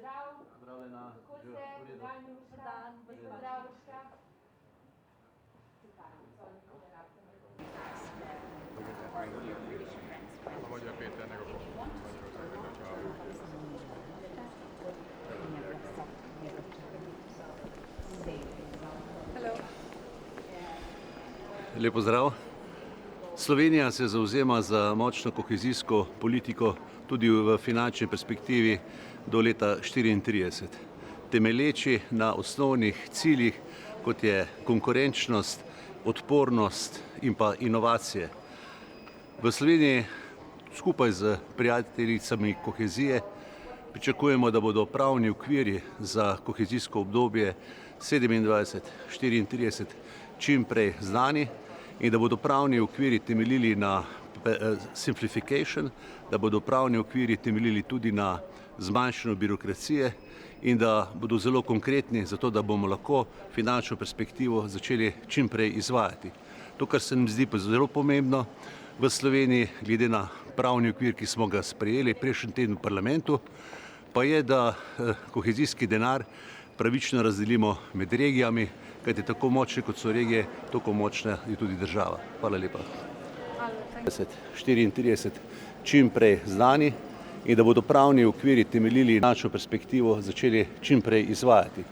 Pozdravljena. Kako ste? Pozdravljena. Magyar Péternek a Lep pozdrav. Slovenija se zavzema za močno kohezijsko politiko tudi v finančni perspektivi do leta 2034, temelječi na osnovnih ciljih, kot je konkurenčnost, odpornost in pa inovacije. V Sloveniji skupaj z prijateljicami kohezije pričakujemo, da bodo pravni okviri za kohezijsko obdobje 27-34 čim prej znani in da bodo pravni okviri temeljili na simplification, da bodo pravni okviri temeljili tudi na zmanjšanju birokracije in da bodo zelo konkretni, zato da bomo lahko finančno perspektivo začeli čim prej izvajati. To, kar se nam zdi pa zelo pomembno v Sloveniji, glede na pravni okvir, ki smo ga sprejeli prejšnji teden v parlamentu, pa je, da kohezijski denar pravično razdelimo med regijami, kajti tako močne kot so regije, tako močna je tudi država. Hvala lepa. 34 čim prej znani in da bodo pravni okviri temeljili finančno perspektivo začeli čim prej izvajati.